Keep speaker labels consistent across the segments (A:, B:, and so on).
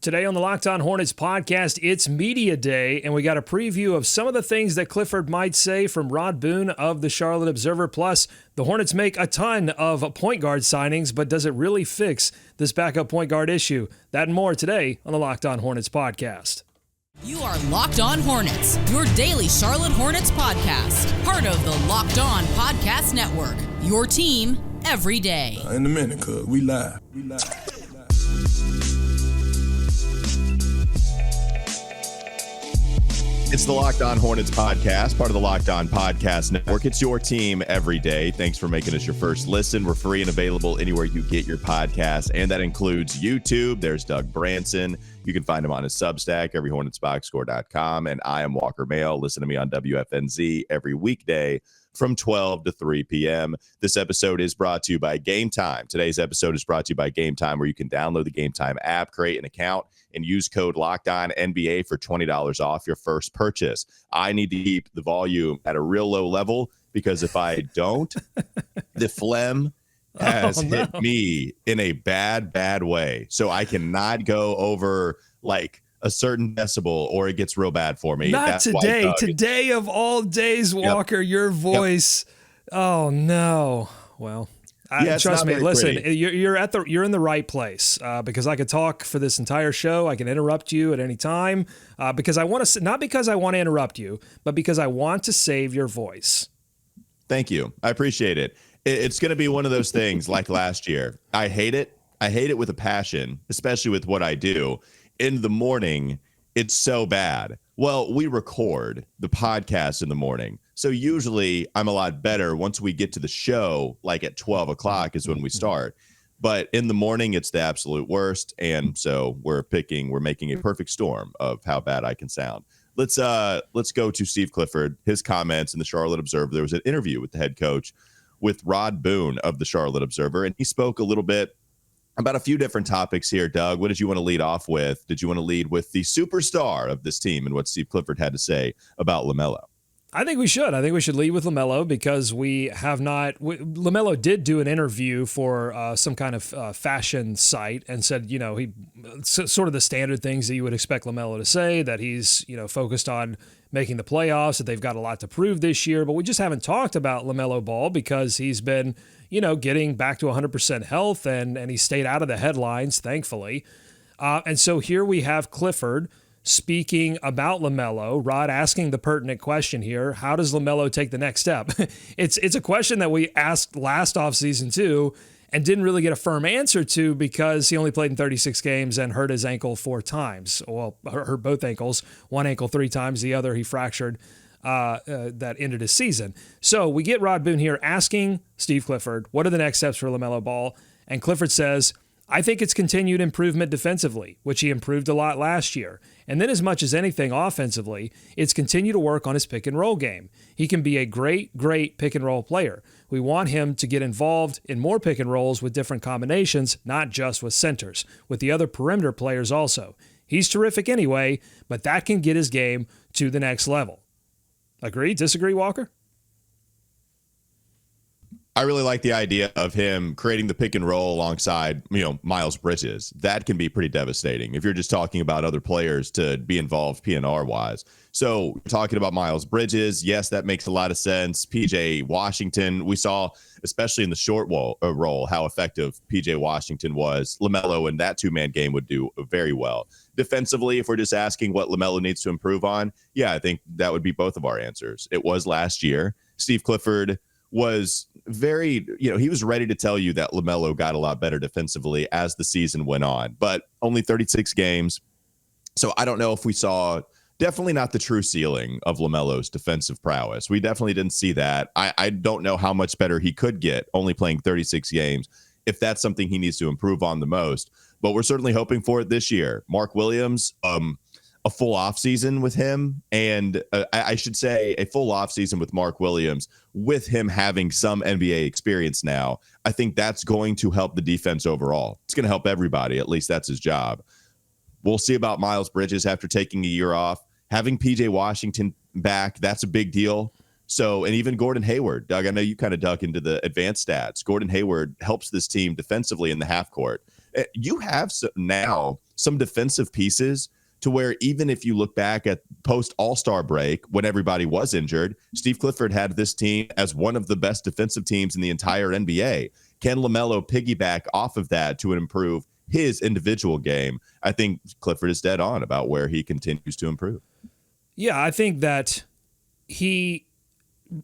A: Today on the Locked On Hornets podcast, it's Media Day, and we got a preview of some of the things that Clifford might say from Rod Boone of the Charlotte Observer. Plus, the Hornets make a ton of point guard signings, but does it really fix this backup point guard issue? That and more today on the Locked On Hornets podcast.
B: You are Locked On Hornets, your daily Charlotte Hornets podcast. Part of the Locked On Podcast Network, your team every day.
C: In a minute, cuz we live.
D: It's the Locked On Hornets podcast, part of the Locked On Podcast Network. It's your team every day. Thanks for making us your first listen. We're free and available anywhere you get your podcasts, and that includes YouTube. There's Doug Branson. You can find him on his Substack, everyhornetsboxscore.com, and I am Walker Mail. Listen to me on WFNZ every weekday from 12 to 3 p.m. This episode is brought to you by Game Time. Today's episode is brought to you by Game Time, where you can download the Game Time app, create an account, and use code LOCKEDONNBA for $20 off your first purchase. I need to keep the volume at a real low level because if I don't, the phlegm has hit me in a bad way. So I cannot go over like a certain decibel or it gets real bad for me.
A: Not today. Today of all days, Walker, your voice. Yep. Oh, no. Well, trust me. Listen, you're in the right place because I could talk for this entire show. I can interrupt you at any time because I want to, not because I want to interrupt you, but because I want to save your voice.
D: Thank you. I appreciate it. It's going to be one of those things like last year. I hate it. I hate it with a passion, especially with what I do. In the morning, it's so bad. Well, we record the podcast in the morning. So usually I'm a lot better once we get to the show, like at 12 o'clock is when we start. But in the morning, it's the absolute worst. And so we're making a perfect storm of how bad I can sound. Let's go to Steve Clifford, his comments in the Charlotte Observer. There was an interview with the head coach with Rod Boone of the Charlotte Observer, and he spoke a little bit about a few different topics here. Doug, what did you want to lead off with? Did you want to lead with the superstar of this team and what Steve Clifford had to say about LaMelo?
A: I think we should. I think we should lead with LaMelo because we have not. LaMelo did do an interview for some kind of fashion site and said, he sort of the standard things that you would expect LaMelo to say, that he's, focused on making the playoffs, that they've got a lot to prove this year. But we just haven't talked about LaMelo Ball because he's been, getting back to 100% health and he stayed out of the headlines, thankfully. And so here we have Clifford speaking about LaMelo, Rod asking the pertinent question here: how does LaMelo take the next step? It's a question that we asked last offseason too, and didn't really get a firm answer to because he only played in 36 games and hurt his ankle 4 times. Well, hurt both ankles, one ankle 3 times, the other he fractured that ended his season. So we get Rod Boone here asking Steve Clifford, what are the next steps for LaMelo Ball? And Clifford says, I think it's continued improvement defensively, which he improved a lot last year. And then as much as anything offensively, it's continue to work on his pick and roll game. He can be a great pick and roll player. We want him to get involved in more pick and rolls with different combinations, not just with centers, with the other perimeter players also. He's terrific anyway, but that can get his game to the next level. Agree? Disagree, Walker?
D: I really like the idea of him creating the pick and roll alongside, Miles Bridges. That can be pretty devastating if you're just talking about other players to be involved PNR wise. So talking about Miles Bridges, yes, that makes a lot of sense. PJ Washington, we saw, especially in the short role, how effective PJ Washington was. LaMelo in that 2-man game would do very well. Defensively, if we're just asking what LaMelo needs to improve on, yeah, I think that would be both of our answers. It was last year. Steve Clifford was very, he was ready to tell you that LaMelo got a lot better defensively as the season went on, but only 36 games. So I don't know if we saw, definitely not the true ceiling of LaMelo's defensive prowess. We definitely didn't see that. I don't know how much better he could get only playing 36 games, if that's something he needs to improve on the most, but we're certainly hoping for it this year. Mark Williams, a full offseason with him, and I should say a full offseason with Mark Williams, with him having some NBA experience now, I think that's going to help the defense overall. It's going to help everybody. At least that's his job. We'll see about Miles Bridges after taking a year off. Having PJ Washington back, that's a big deal. So, and even Gordon Hayward, Doug, I know you kind of dug into the advanced stats. Gordon Hayward helps this team defensively in the half court. You have now some defensive pieces to where even if you look back at post All-Star break, when everybody was injured, Steve Clifford had this team as one of the best defensive teams in the entire NBA. Can LaMelo piggyback off of that to improve his individual game? I think Clifford is dead on about where he continues to improve.
A: Yeah, I think that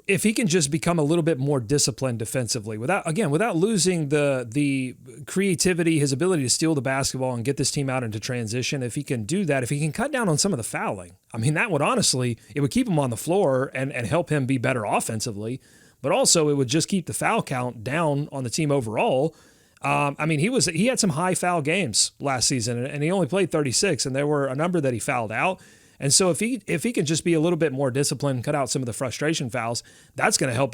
A: if he can just become a little bit more disciplined defensively, without losing the creativity, his ability to steal the basketball and get this team out into transition, if he can do that, if he can cut down on some of the fouling, I mean, that would honestly, it would keep him on the floor and help him be better offensively, but also it would just keep the foul count down on the team overall. I mean, he had some high foul games last season, and he only played 36, and there were a number that he fouled out. And so if he can just be a little bit more disciplined, cut out some of the frustration fouls, that's going to help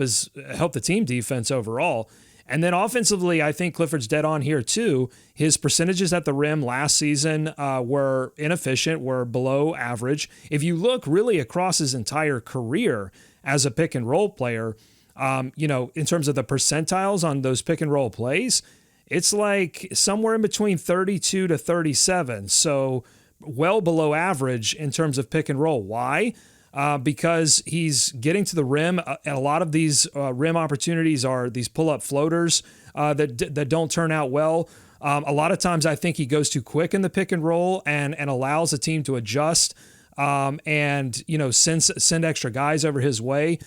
A: the team defense overall. And then offensively, I think Clifford's dead on here too. His percentages at the rim last season were inefficient, were below average. If you look really across his entire career as a pick and roll player, in terms of the percentiles on those pick and roll plays, it's like somewhere in between 32 to 37. So well below average in terms of pick and roll. Why? Because he's getting to the rim, and a lot of these rim opportunities are these pull-up floaters that don't turn out well. A lot of times I think he goes too quick in the pick and roll and allows the team to adjust and send extra guys over his way.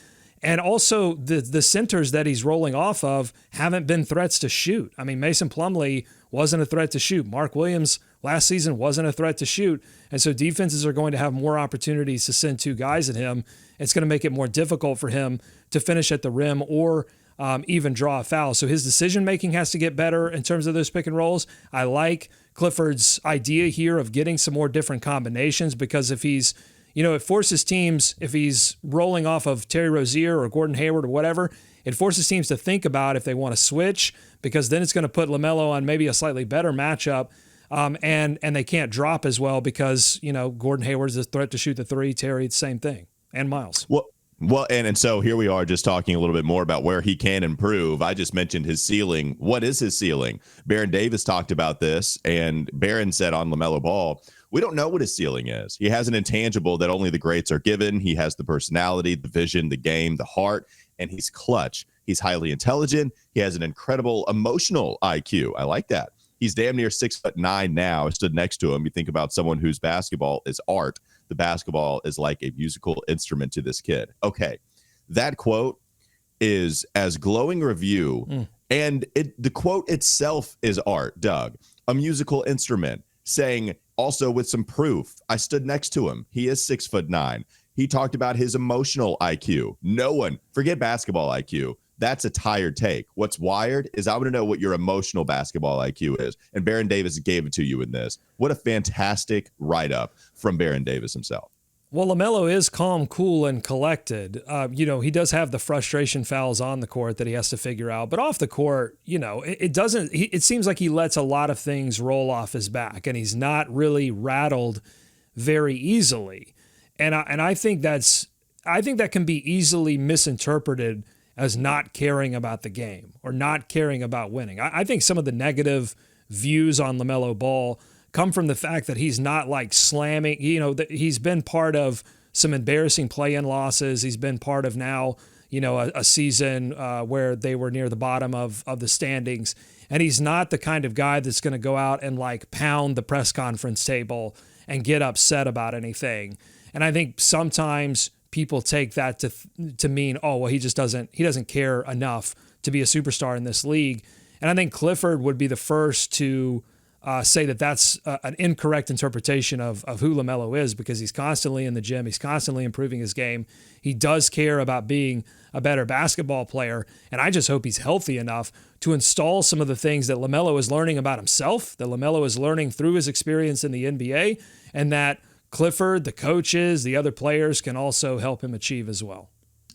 A: And also the centers that he's rolling off of haven't been threats to shoot. I mean, Mason Plumlee wasn't a threat to shoot. Mark Williams last season wasn't a threat to shoot. And so defenses are going to have more opportunities to send two guys at him. It's going to make it more difficult for him to finish at the rim or even draw a foul. So his decision-making has to get better in terms of those pick and rolls. I like Clifford's idea here of getting some more different combinations, because if he's, it forces teams, if he's rolling off of Terry Rozier or Gordon Hayward or whatever, it forces teams to think about if they want to switch, because then it's going to put LaMelo on maybe a slightly better matchup. And they can't drop as well because, Gordon Hayward's a threat to shoot the three. Terry, the same thing. And Miles.
D: Well, and so here we are just talking a little bit more about where he can improve. I just mentioned his ceiling. What is his ceiling? Baron Davis talked about this, and Baron said on LaMelo Ball, we don't know what his ceiling is. He has an intangible that only the greats are given. He has the personality, the vision, the game, the heart, and he's clutch. He's highly intelligent. He has an incredible emotional IQ. I like that. He's damn near 6'9" now. I stood next to him. You think about someone whose basketball is art. The basketball is like a musical instrument to this kid. Okay, that quote is as glowing review, and the quote itself is art, Doug. A musical instrument, saying also with some proof. I stood next to him. He is 6'9". He talked about his emotional IQ. No one, forget basketball IQ. That's a tired take. What's wired is I want to know what your emotional basketball IQ is. And Baron Davis gave it to you in this. What a fantastic write-up from Baron Davis himself.
A: Well, LaMelo is calm, cool, and collected. He does have the frustration fouls on the court that he has to figure out. But off the court, it seems like he lets a lot of things roll off his back, and he's not really rattled very easily. And I think that can be easily misinterpreted as not caring about the game or not caring about winning. I think some of the negative views on LaMelo Ball come from the fact that he's not like slamming, that he's been part of some embarrassing play-in losses. He's been part of now, a season where they were near the bottom of the standings. And he's not the kind of guy that's going to go out and like pound the press conference table and get upset about anything. And I think sometimes people take that to mean, oh, well, he doesn't care enough to be a superstar in this league. And I think Clifford would be the first to say that that's an incorrect interpretation of who LaMelo is, because he's constantly in the gym. He's constantly improving his game. He does care about being a better basketball player. And I just hope he's healthy enough to install some of the things that LaMelo is learning about himself, that LaMelo is learning through his experience in the NBA, and that Clifford, the coaches, the other players can also help him achieve as well.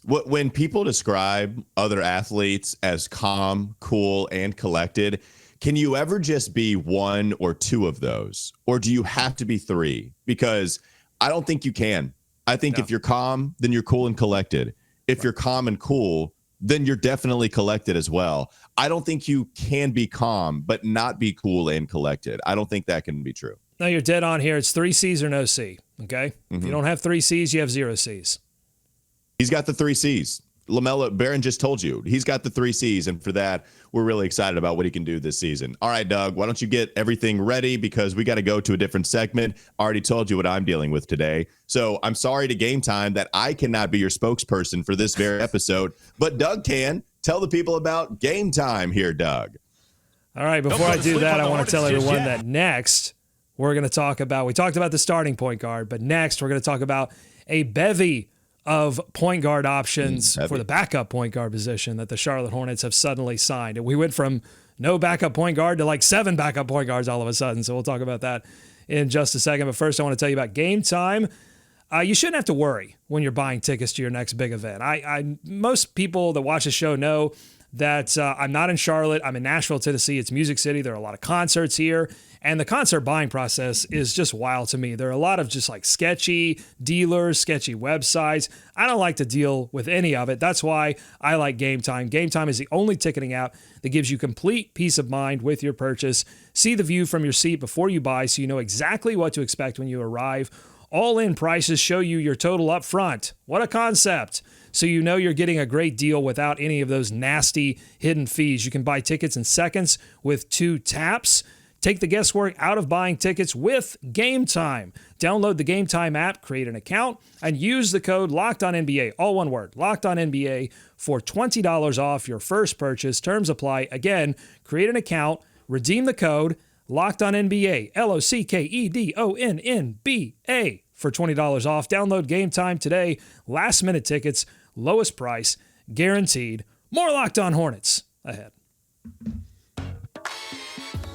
D: When people describe other athletes as calm, cool, and collected, can you ever just be one or two of those? Or do you have to be three? Because I don't think you can. I think if you're calm, then you're cool and collected. If you're calm and cool, then you're definitely collected as well. I don't think you can be calm, but not be cool and collected. I don't think that can be true.
A: No, you're dead on here. It's 3 C's or no C. Okay. If you don't have 3 C's, you have 0 C's.
D: He's got the 3 C's. LaMelo, Barron just told you he's got the 3 C's, and for that, we're really excited about what he can do this season. All right, Doug, why don't you get everything ready because we got to go to a different segment. I already told you what I'm dealing with today. So I'm sorry to Game Time that I cannot be your spokesperson for this very episode, but Doug can. Tell the people about Game Time here, Doug.
A: All right, before I do that, I want to tell everyone that next we're going to talk about, we talked about the starting point guard, but next we're going to talk about a bevy of point guard options for the backup point guard position that the Charlotte Hornets have suddenly signed. And we went from no backup point guard to like 7 backup point guards all of a sudden. So we'll talk about that in just a second. But first, I want to tell you about Game Time. You shouldn't have to worry when you're buying tickets to your next big event. Most people that watch the show know that I'm not in Charlotte. I'm in Nashville, Tennessee. It's Music City. There are a lot of concerts here. And the concert buying process is just wild to me. There are a lot of just like sketchy dealers, sketchy websites. I don't like to deal with any of it. That's why I like Game Time. Game Time is the only ticketing app that gives you complete peace of mind with your purchase. See the view from your seat before you buy so you know exactly what to expect when you arrive. All-in prices show you your total up front. What a concept. So you know you're getting a great deal without any of those nasty hidden fees. You can buy tickets in seconds with 2 taps. Take the guesswork out of buying tickets with Game Time. Download the Game Time app, create an account, and use the code LOCKEDONNBA, all one word, LOCKEDONNBA, for $20 off your first purchase. Terms apply. Again, create an account, redeem the code LOCKEDONNBA, LOCKEDONNBA, for $20 off. Download Game Time today. Last-minute tickets, lowest price, guaranteed. More Locked On Hornets ahead.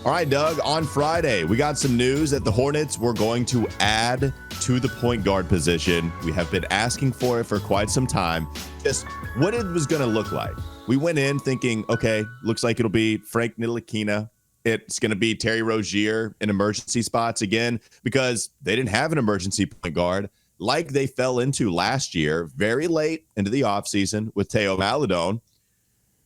D: All right, Doug, on Friday, we got some news that the Hornets were going to add to the point guard position. We have been asking for it for quite some time, just what it was going to look like. We went in thinking, okay, looks like it'll be Frank Ntilikina. It's going to be Terry Rozier in emergency spots again because they didn't have an emergency point guard like they fell into last year, very late into the offseason with Theo Maledon.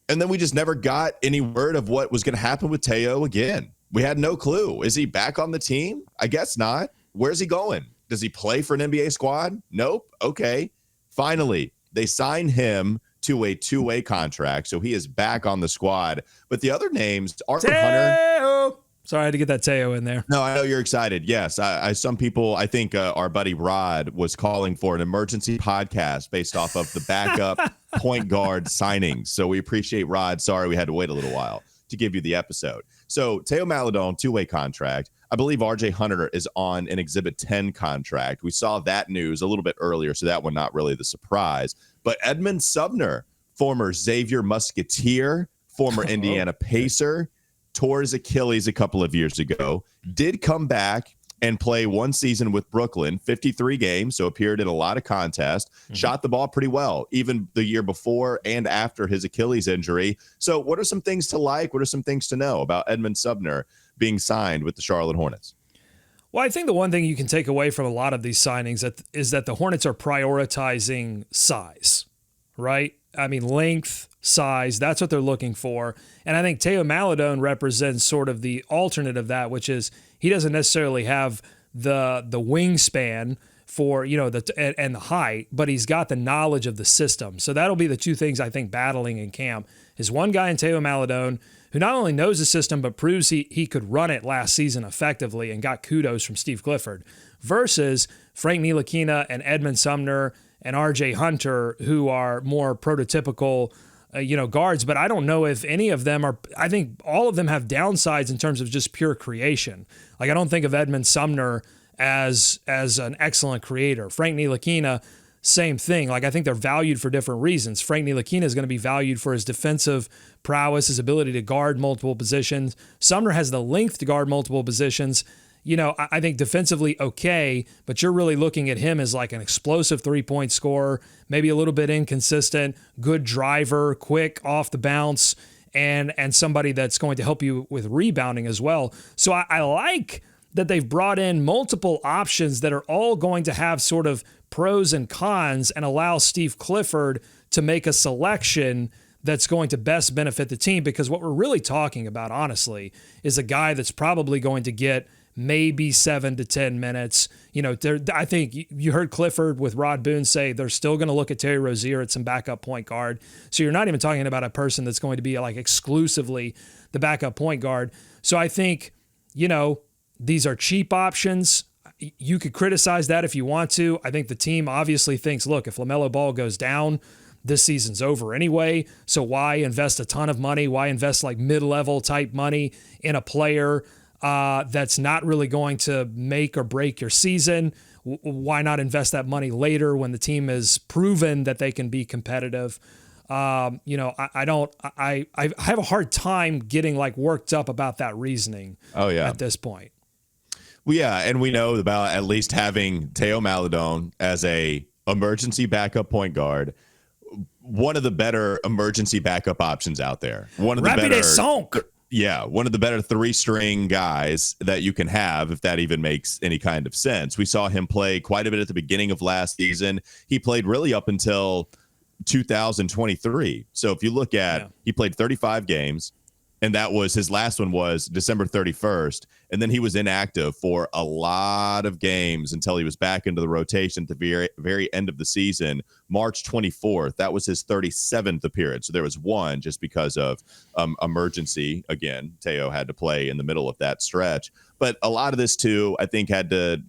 D: And then we just never got any word of what was going to happen with Theo again. We had no clue. Is he back on the team? I guess not. Where's he going? Does he play for an NBA squad? Nope. Okay. Finally, they signed him to a 2-way contract, so he is back on the squad. But the other names, Arthur Hunter.
A: Sorry, I had to get that Theo in there.
D: No, I know you're excited. Yes, some people, I think our buddy Rod was calling for an emergency podcast based off of the backup point guard signings. So we appreciate Rod. Sorry, we had to wait a little while to give you the episode. So Theo Maledon, 2-way contract. I believe RJ Hunter is on an Exhibit 10 contract. We saw that news a little bit earlier, so that one not really the surprise. But Edmund Sumner, former Xavier Musketeer, former Indiana Pacer, tore his Achilles a couple of years ago, did come back and play one season with Brooklyn, 53 games, so appeared in a lot of contests, shot the ball pretty well, even the year before and after his Achilles injury. So what are some things to like? What are some things to know about Edmund Sumner being signed with the Charlotte Hornets?
A: Well, I think the one thing you can take away from a lot of these signings is that the Hornets are prioritizing size, right? I mean, length, size, that's what they're looking for. And I think Theo Maledon represents sort of the alternate of that, which is he doesn't necessarily have the wingspan for, and the height, but he's got the knowledge of the system. So that'll be the two things I think battling in camp is one guy in Theo Maledon who not only knows the system, but proves he could run it last season effectively and got kudos from Steve Clifford, versus Frank Ntilikina and Edmund Sumner and RJ Hunter, who are more prototypical guards, but I don't know if any of them are. I think all of them have downsides in terms of just pure creation. Like I don't think of Edmund Sumner as an excellent creator. Frank Ntilikina, same thing. Like I think they're valued for different reasons. Frank Ntilikina is going to be valued for his defensive prowess, his ability to guard multiple positions. Sumner has the length to guard multiple positions. I think defensively okay, but you're really looking at him as like an explosive three-point scorer, maybe a little bit inconsistent, good driver, quick off the bounce, and somebody that's going to help you with rebounding as well. So I like that they've brought in multiple options that are all going to have sort of pros and cons and allow Steve Clifford to make a selection that's going to best benefit the team, because what we're really talking about, honestly, is a guy that's probably going to get maybe 7 to 10 minutes. I think you heard Clifford with Rod Boone say they're still going to look at Terry Rozier at some backup point guard. So you're not even talking about a person that's going to be like exclusively the backup point guard. So I think, these are cheap options. You could criticize that if you want to. I think the team obviously thinks, look, if LaMelo Ball goes down, this season's over anyway. So why invest a ton of money? Why invest like mid-level type money in a player that's not really going to make or break your season? Why not invest that money later when the team has proven that they can be competitive? I have a hard time getting like worked up about that reasoning.
D: Oh yeah,
A: at this point.
D: Well, yeah, and we know about at least having Theo Maledon as a emergency backup point guard. One of the better emergency backup options out there. One of the better, one of the better 3-string guys that you can have, if that even makes any kind of sense. We saw him play quite a bit at the beginning of last season. He played really up until 2023. So if you look at, he played 35 games, and that was his last one was December 31st. And then he was inactive for a lot of games until he was back into the rotation at the very, very end of the season, March 24th. That was his 37th appearance. So there was one just because of emergency. Again, Theo had to play in the middle of that stretch. But a lot of this, too, I think had to,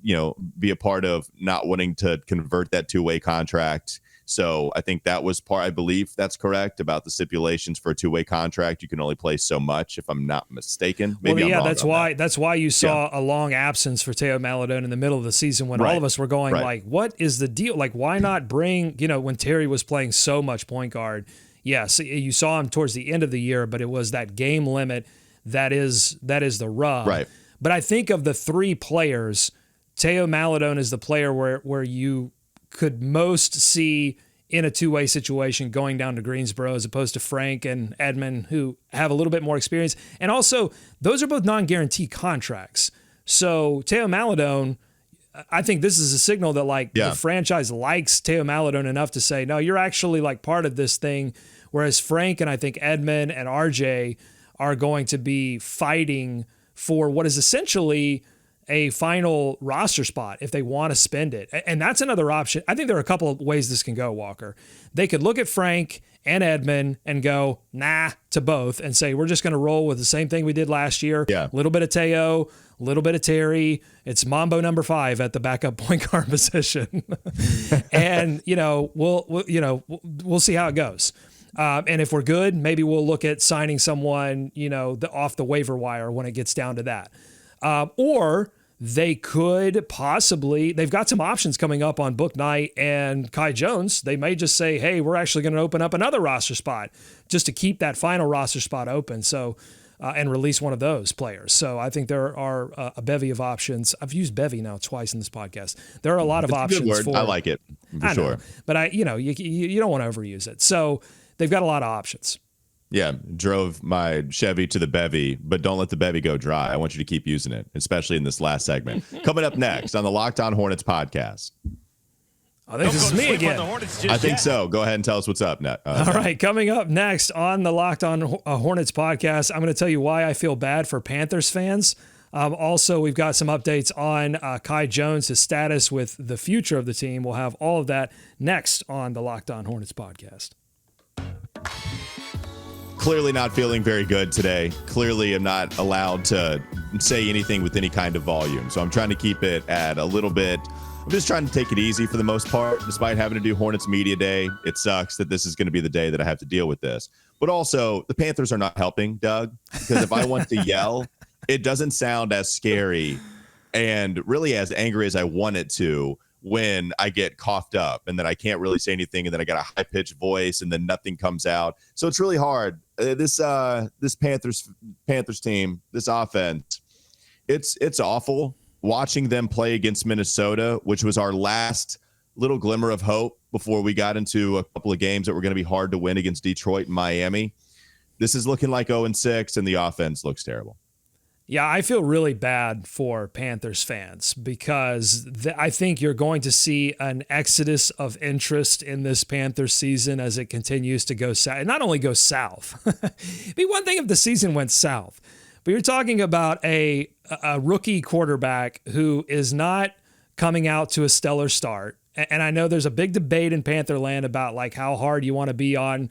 D: be a part of not wanting to convert that two-way contract. So I think that was part, I believe that's correct, about the stipulations for a two-way contract. You can only play so much, if I'm not mistaken. Maybe I'm wrong
A: that's why you saw a long absence for Theo Maledon in the middle of the season when all of us were going like, what is the deal? Like, why not bring, when Terry was playing so much point guard? Yes, you saw him towards the end of the year, but it was that game limit that is the rub.
D: Right.
A: But I think of the three players, Theo Maledon is the player where you could most see in a two-way situation going down to Greensboro as opposed to Frank and Edmond, who have a little bit more experience. And also, those are both non-guaranteed contracts. So Theo Maledon, I think this is a signal that the franchise likes Theo Maledon enough to say, no, you're actually like part of this thing. Whereas Frank and I think Edmond and RJ are going to be fighting for what is essentially a final roster spot if they want to spend it. And that's another option. I think there are a couple of ways this can go, Walker. They could look at Frank and Edmond and go, nah, to both and say, we're just going to roll with the same thing we did last year. A little bit of Theo, a little bit of Terry. It's Mambo number 5 at the backup point guard position. And, we'll see how it goes. And if we're good, maybe we'll look at signing someone, off the waiver wire when it gets down to that. Or they could possibly, they've got some options coming up on Book Night and Kai Jones. They may just say, hey, we're actually going to open up another roster spot just to keep that final roster spot open. So, and release one of those players. So I think there are a bevy of options. I've used bevy now twice in this podcast. There are a lot of options.
D: Good word.
A: For,
D: I like it for sure.
A: But you don't want to overuse it. So they've got a lot of options.
D: Yeah, drove my Chevy to the bevy, but don't let the bevy go dry. I want you to keep using it, especially in this last segment. Coming up next on the Locked On Hornets podcast.
A: I think this is me again.
D: I think so. Go ahead and tell us what's up, Nat.
A: All right, coming up next on the Locked On Hornets podcast, I'm going to tell you why I feel bad for Panthers fans. Also, we've got some updates on Kai Jones, his status with the future of the team. We'll have all of that next on the Locked On Hornets podcast.
D: Clearly not feeling very good today. Clearly am not allowed to say anything with any kind of volume. So I'm trying to keep it at a little bit. I'm just trying to take it easy for the most part, despite having to do Hornets Media Day. It sucks that this is going to be the day that I have to deal with this. But also, the Panthers are not helping, Doug, because if I want to yell, it doesn't sound as scary and really as angry as I want it to when I get coughed up and then I can't really say anything and then I got a high-pitched voice and then nothing comes out. So it's really hard. This Panthers team, this offense, it's awful watching them play against Minnesota, which was our last little glimmer of hope before we got into a couple of games that were going to be hard to win against Detroit and Miami. This is looking like 0-6 and the offense looks terrible.
A: Yeah, I feel really bad for Panthers fans because I think you're going to see an exodus of interest in this Panthers season as it continues to go south. Not only go south. It'd be one thing if the season went south, but you're talking about a rookie quarterback who is not coming out to a stellar start. And I know there's a big debate in Pantherland about like how hard you want to be on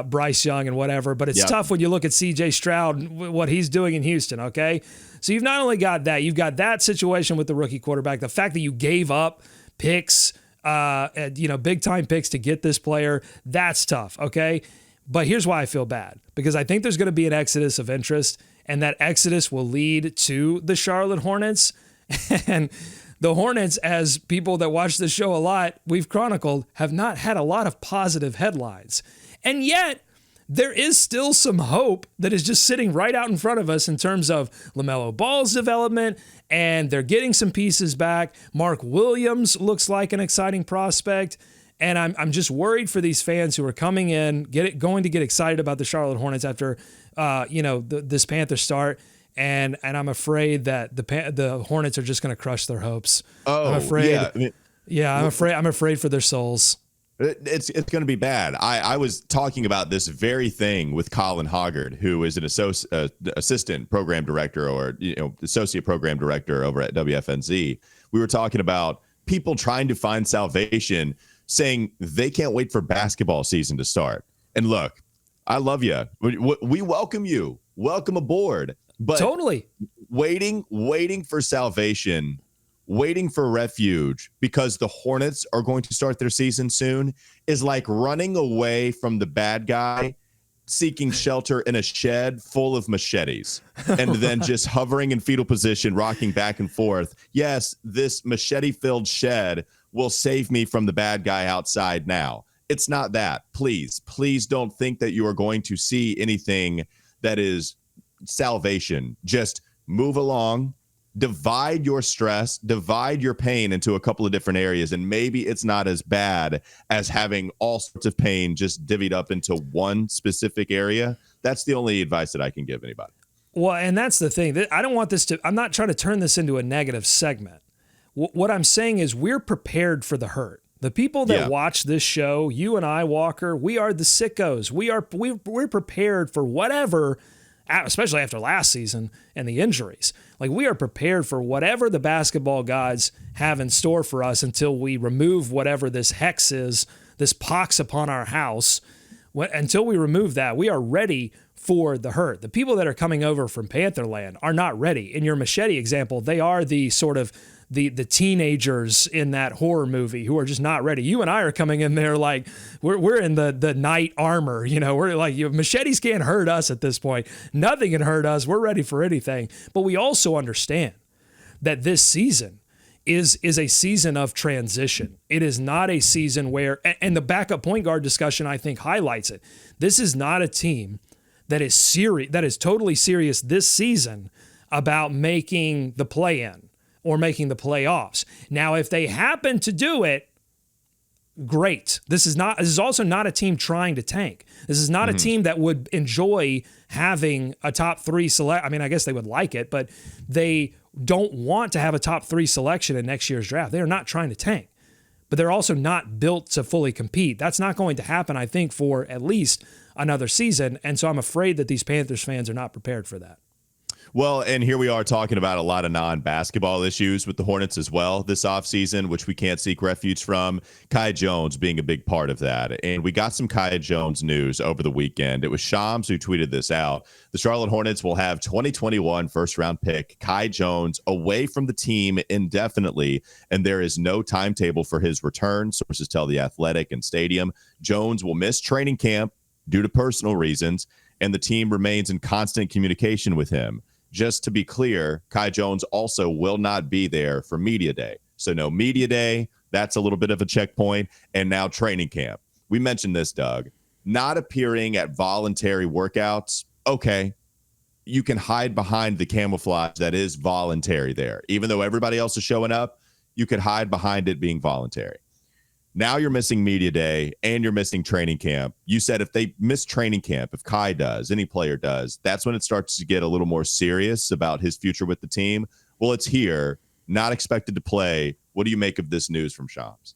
A: Bryce Young and whatever, but it's tough when you look at CJ Stroud and what he's doing in Houston, okay? So you've not only got that, you've got that situation with the rookie quarterback, the fact that you gave up picks, big time picks to get this player, that's tough, okay? But here's why I feel bad, because I think there's going to be an exodus of interest, and that exodus will lead to the Charlotte Hornets. And the Hornets, as people that watch this show a lot, we've chronicled, have not had a lot of positive headlines. And yet, there is still some hope that is just sitting right out in front of us in terms of LaMelo Ball's development, and they're getting some pieces back. Mark Williams looks like an exciting prospect, and I'm just worried for these fans who are coming in, going to get excited about the Charlotte Hornets after this Panther start. And I'm afraid that the Hornets are just going to crush their hopes. I'm afraid. Yeah. I'm afraid for their souls.
D: It's going to be bad. I was talking about this very thing with Colin Hoggard, who is an assistant program director or associate program director over at WFNZ. We were talking about people trying to find salvation, saying they can't wait for basketball season to start. And look, I love you. We welcome you. Welcome aboard. But
A: totally
D: waiting for salvation, waiting for refuge because the Hornets are going to start their season soon is like running away from the bad guy, seeking shelter in a shed full of machetes, and then just hovering in fetal position, rocking back and forth. Yes, this machete-filled shed will save me from the bad guy outside now. It's not that. Please don't think that you are going to see anything that is salvation. Just move along, divide your stress, divide your pain into a couple of different areas, and maybe it's not as bad as having all sorts of pain just divvied up into one specific area. That's the only advice that I can give anybody.
A: Well, and that's the thing. I'm not trying to turn this into a negative segment. What I'm saying is we're prepared for the hurt. The people that watch this show, you and I, Walker, we are the sickos. We're prepared for whatever, especially after last season and the injuries. Like, we are prepared for whatever the basketball gods have in store for us until we remove whatever this hex is, this pox upon our house. Until we remove that, we are ready for the hurt. The people that are coming over from Pantherland are not ready. In your machete example, they are the sort of the teenagers in that horror movie who are just not ready. You and I are coming in there like we're in the knight armor. We're like, machetes can't hurt us at this point. Nothing can hurt us. We're ready for anything. But we also understand that this season is a season of transition. It is not a season where, and the backup point guard discussion I think highlights it. This is not a team that is serious, that is totally serious this season about making the play-in or making the playoffs. Now, if they happen to do it, great. This is also not a team trying to tank. This is not a team that would enjoy having a top 3 select. I mean, I guess they would like it, but they don't want to have a top 3 selection in next year's draft. They are not trying to tank, but they're also not built to fully compete. That's not going to happen, I think, for at least another season. And so I'm afraid that these Panthers fans are not prepared for that.
D: Well, and here we are talking about a lot of non-basketball issues with the Hornets as well this offseason, which we can't seek refuge from. Kai Jones being a big part of that. And we got some Kai Jones news over the weekend. It was Shams who tweeted this out. The Charlotte Hornets will have 2021 first-round pick Kai Jones away from the team indefinitely, and there is no timetable for his return, sources tell The Athletic and Stadium. Jones will miss training camp due to personal reasons, and the team remains in constant communication with him. Just to be clear, Kai Jones also will not be there for Media Day. So no Media Day, that's a little bit of a checkpoint, and now training camp. We mentioned this, Doug. Not appearing at voluntary workouts, okay. You can hide behind the camouflage that is voluntary there. Even though everybody else is showing up, you could hide behind it being voluntary. Now you're missing Media Day and you're missing training camp. You said if they miss training camp, if Kai does, any player does, that's when it starts to get a little more serious about his future with the team. Well, it's here, not expected to play. What do you make of this news from Shams?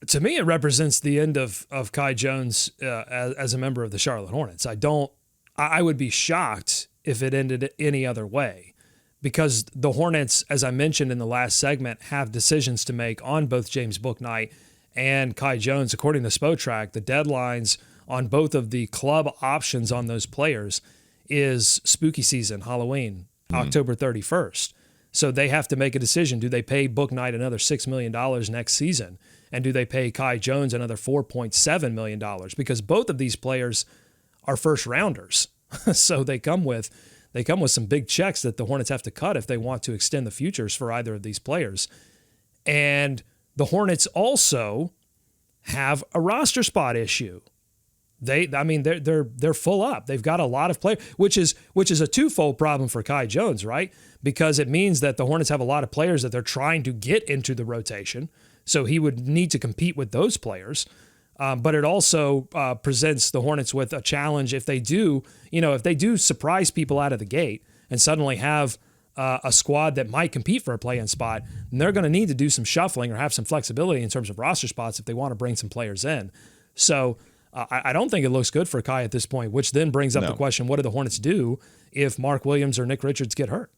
A: To me, it represents the end of Kai Jones as a member of the Charlotte Hornets. I would be shocked if it ended any other way, because the Hornets, as I mentioned in the last segment, have decisions to make on both James Bouknight and Kai Jones. According to Spotrac, the deadlines on both of the club options on those players is spooky season, Halloween, October 31st. So they have to make a decision. Do they pay Bouknight another $6 million next season? And do they pay Kai Jones another $4.7 million? Because both of these players are first rounders. So they come with some big checks that the Hornets have to cut if they want to extend the futures for either of these players. And the Hornets also have a roster spot issue. They're full up. They've got a lot of players, which is a twofold problem for Kai Jones, right? Because it means that the Hornets have a lot of players that they're trying to get into the rotation. So he would need to compete with those players. But it also presents the Hornets with a challenge if they do surprise people out of the gate and suddenly have a squad that might compete for a play-in spot, and they're going to need to do some shuffling or have some flexibility in terms of roster spots if they want to bring some players in. So I don't think it looks good for Kai at this point, which then brings up the question, what do the Hornets do if Mark Williams or Nick Richards gets hurt?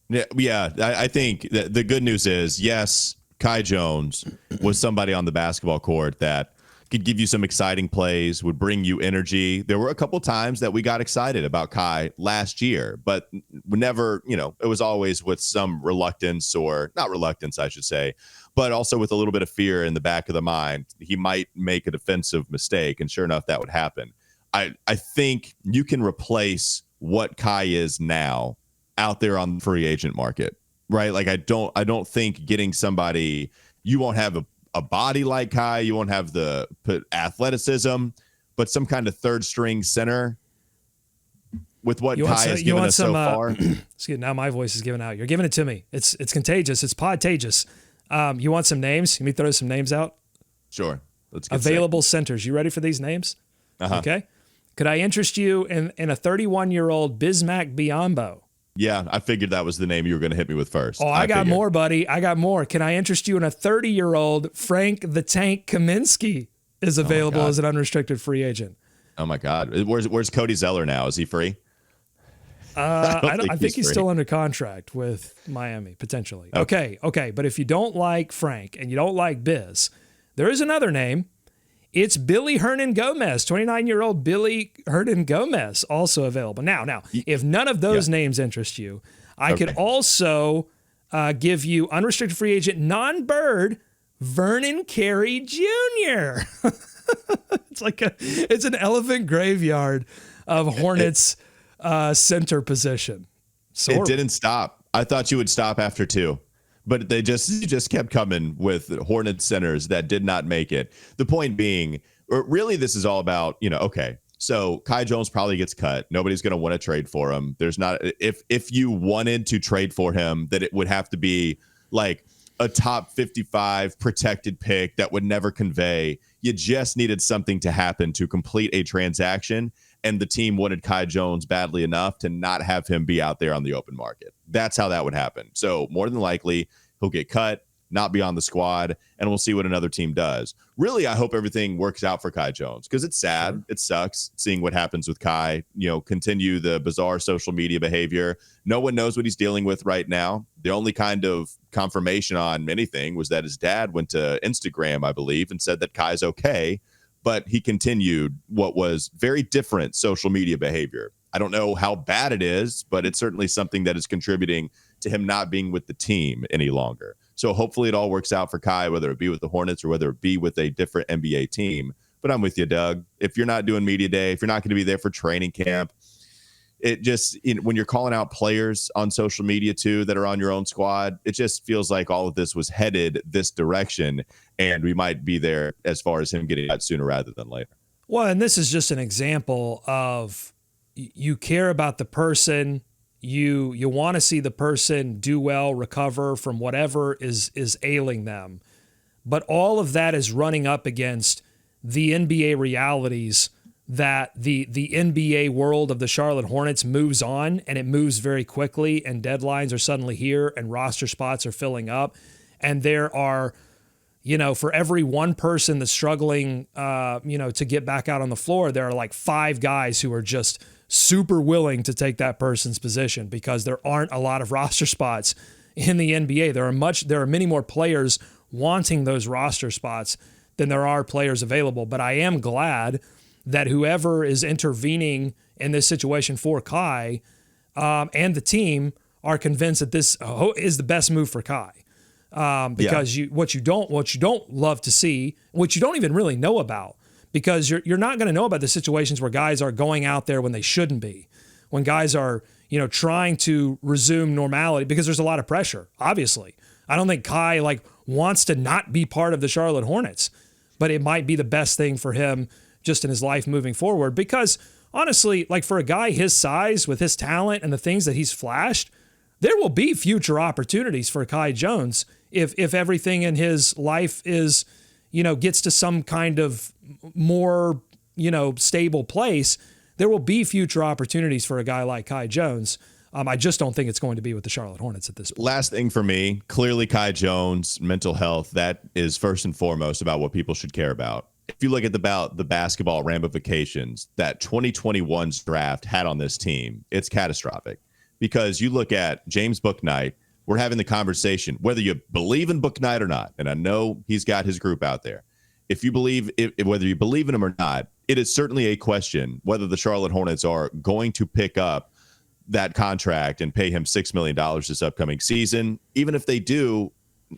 D: Yeah, I think the good news is, yes, Kai Jones was somebody on the basketball court that could give you some exciting plays, would bring you energy. There were a couple times that we got excited about Kai last year, but never, it was always with some reluctance, or not reluctance, I should say, but also with a little bit of fear in the back of the mind. He might make a defensive mistake, and sure enough, that would happen. I think you can replace what Kai is now out there on the free agent market, right? Like I don't think getting somebody, you won't have a body like Kai, you won't have the athleticism, but some kind of third string center with what Kai has given us so far.
A: Excuse me, now my voice is giving out. You're giving it to me. It's contagious. It's podtagious. You want some names? Let me throw some names out.
D: Sure. Let's get
A: available centers. You ready for these names?
D: Uh-huh.
A: Okay. Could I interest you in a 31-year-old Bismack Biyombo?
D: Yeah, I figured that was the name you were going to hit me with first.
A: Oh, I got more, buddy. I got more. Can I interest you in a 30-year-old Frank the Tank Kaminsky is available as an unrestricted free agent?
D: Oh, my God. Where's Cody Zeller now? Is he free?
A: I think he's still under contract with Miami, potentially. Okay. But if you don't like Frank and you don't like Biz, there is another name. It's Billy Hernan Gomez, 29-year-old Billy Hernan Gomez, also available. Now, if none of those names interest you, I could also give you unrestricted free agent, non-Bird, Vernon Carey Jr. It's an elephant graveyard of Hornets center position.
D: It didn't stop. I thought you would stop after 2. But you just kept coming with Hornets centers that did not make it. The point being, really, this is all about, so Kai Jones probably gets cut. Nobody's going to want to trade for him. There's not, if you wanted to trade for him, that it would have to be like a top 55 protected pick that would never convey. You just needed something to happen to complete a transaction. And the team wanted Kai Jones badly enough to not have him be out there on the open market. That's how that would happen. So more than likely, he'll get cut, not be on the squad, and we'll see what another team does. Really, I hope everything works out for Kai Jones, because it's sad. Sure. It sucks seeing what happens with Kai, continue the bizarre social media behavior. No one knows what he's dealing with right now. The only kind of confirmation on anything was that his dad went to Instagram, I believe, and said that Kai's okay. But he continued what was very different social media behavior. I don't know how bad it is, but it's certainly something that is contributing to him not being with the team any longer. So hopefully it all works out for Kai, whether it be with the Hornets or whether it be with a different NBA team. But I'm with you, Doug. If you're not doing media day, if you're not going to be there for training camp, it just, when you're calling out players on social media too that are on your own squad, it just feels like all of this was headed this direction, and we might be there as far as him getting out sooner rather than later.
A: Well, and this is just an example of you care about the person, you want to see the person do well, recover from whatever is ailing them, but all of that is running up against the NBA realities that the NBA world of the Charlotte Hornets moves on, and it moves very quickly, and deadlines are suddenly here, and roster spots are filling up, and there are, for every one person that's struggling, to get back out on the floor, there are like 5 guys who are just super willing to take that person's position because there aren't a lot of roster spots in the NBA. There are many more players wanting those roster spots than there are players available. But I am glad that whoever is intervening in this situation for Kai and the team are convinced that this is the best move for Kai. Because what you don't love to see, what you don't even really know about, because you're not going to know about the situations where guys are going out there when they shouldn't be, when guys are trying to resume normality, because there's a lot of pressure. Obviously, I don't think Kai wants to not be part of the Charlotte Hornets, but it might be the best thing for him just in his life moving forward. Because honestly, for a guy his size, with his talent and the things that he's flashed, there will be future opportunities for Kai Jones if everything in his life is, gets to some kind of more, stable place. There will be future opportunities for a guy like Kai Jones. I just don't think it's going to be with the Charlotte Hornets at this point.
D: Last thing for me, clearly Kai Jones, mental health, that is first and foremost about what people should care about. If you look at the basketball ramifications that 2021's draft had on this team, it's catastrophic. Because you look at James Bouknight, we're having the conversation, whether you believe in Bouknight or not, and I know he's got his group out there. Whether you believe in him or not, it is certainly a question whether the Charlotte Hornets are going to pick up that contract and pay him $6 million this upcoming season. Even if they do,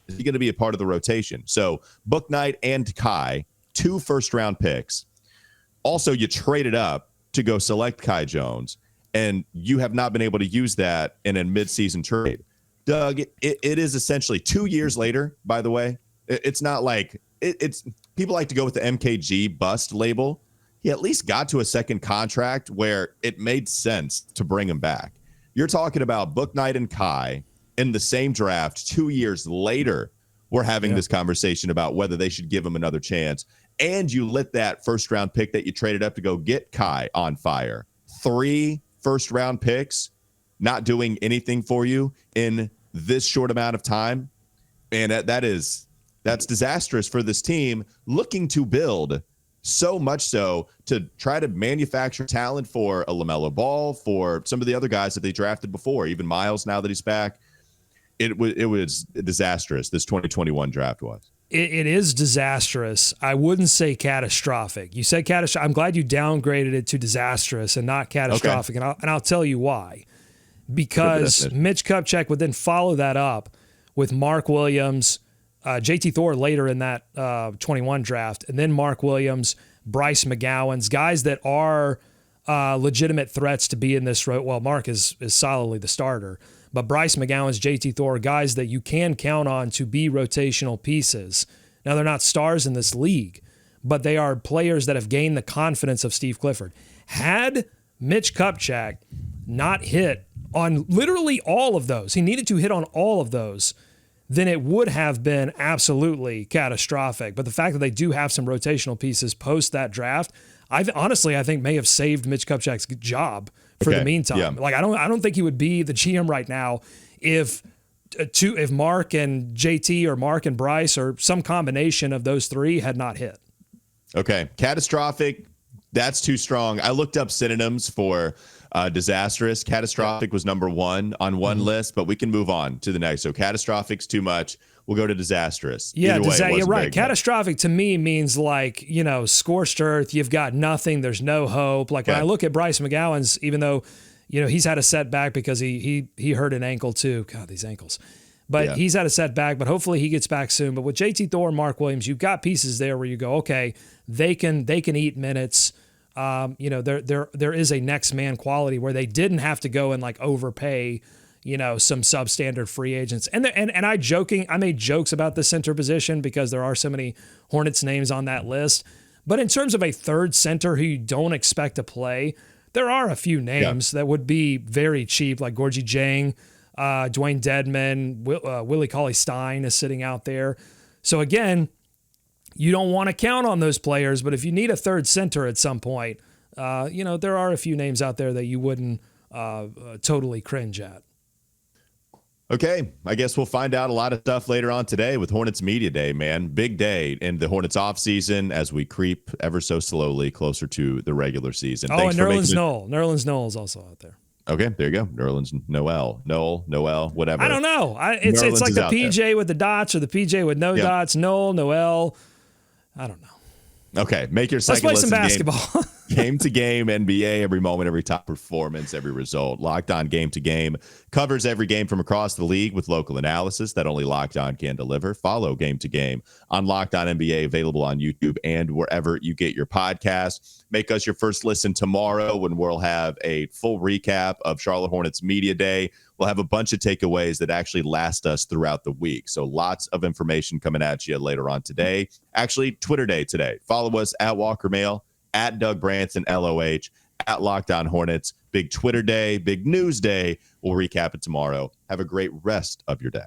D: he's going to be a part of the rotation. So Bouknight and Kai, 2 first-round picks. Also, you traded up to go select Kai Jones, and you have not been able to use that in a midseason trade. Doug, it is essentially 2 years later, by the way. It's not like it's people like to go with the MKG bust label. He at least got to a second contract where it made sense to bring him back. You're talking about Bouknight and Kai in the same draft 2 years later. We're having this conversation about whether they should give him another chance. And you lit that first-round pick that you traded up to go get Kai on fire. 3 first-round picks not doing anything for you in this short amount of time. And that's disastrous for this team looking to build, so much so to try to manufacture talent for a LaMelo Ball, for some of the other guys that they drafted before, even Miles now that he's back. It was disastrous, this 2021 draft was.
A: It is disastrous. I wouldn't say catastrophic. You said catastrophic. I'm glad you downgraded it to disastrous and not catastrophic, okay. And I'll tell you why. Because Mitch Kupchak would then follow that up with Mark Williams, JT Thor later in that 21 draft, and then Mark Williams, Bryce McGowan's, guys that are legitimate threats to be in this. Well, Mark is solidly the starter, but Bryce McGowan's, JT Thor, guys that you can count on to be rotational pieces. Now, they're not stars in this league, but they are players that have gained the confidence of Steve Clifford. Had Mitch Kupchak not hit on literally all of those, he needed to hit on all of those, then it would have been absolutely catastrophic. But the fact that they do have some rotational pieces post that draft, I think may have saved Mitch Kupchak's job for the meantime. Yeah. I don't think he would be the GM right now if Mark and JT or Mark and Bryce or some combination of those 3 had not hit.
D: Okay, catastrophic, that's too strong. I looked up synonyms for disastrous. Catastrophic was number 1 on one list, but we can move on to the next. So catastrophic's too much. We'll go to disastrous.
A: Yeah, you're right. Catastrophic to me means scorched earth. You've got nothing. There's no hope. When I look at Bryce McGowan's, even though he's had a setback because he hurt an ankle too. God, these ankles. But he's had a setback. But hopefully he gets back soon. But with JT Thor and Mark Williams, you've got pieces there where you go, okay, they can eat minutes. There is a next man quality where they didn't have to go and overpay, some substandard free agents. And I made jokes about the center position because there are so many Hornets names on that list. But in terms of a third center who you don't expect to play, there are a few names that would be very cheap, like Gorgie Jang, Dwayne Dedman, Willie Cauley-Stein is sitting out there. So again, you don't want to count on those players, but if you need a third center at some point, there are a few names out there that you wouldn't totally cringe at.
D: Okay, I guess we'll find out a lot of stuff later on today with Hornets Media Day, man. Big day in the Hornets offseason as we creep ever so slowly closer to the regular season.
A: Oh, and Nerlens Noel. Nerlens Noel is also out there.
D: Okay, there you go. Nerlens Noel, whatever.
A: I don't know. It's like the PJ there with the dots or the PJ with no dots. Noel. I don't know.
D: Okay, make your second
A: Let's play some basketball.
D: Game to game NBA, every moment, every top performance, every result. Locked On Game to Game covers every game from across the league with local analysis that only Locked On can deliver. Follow Game to Game on Locked On NBA, available on YouTube and wherever you get your podcasts. Make us your first listen tomorrow when we'll have a full recap of Charlotte Hornets Media Day. We'll have a bunch of takeaways that actually last us throughout the week. So lots of information coming at you later on today. Actually, Twitter Day today. Follow us at Walker Mail, at Doug Branson, LOH, at Locked On Hornets. Big Twitter day, big news day. We'll recap it tomorrow. Have a great rest of your day.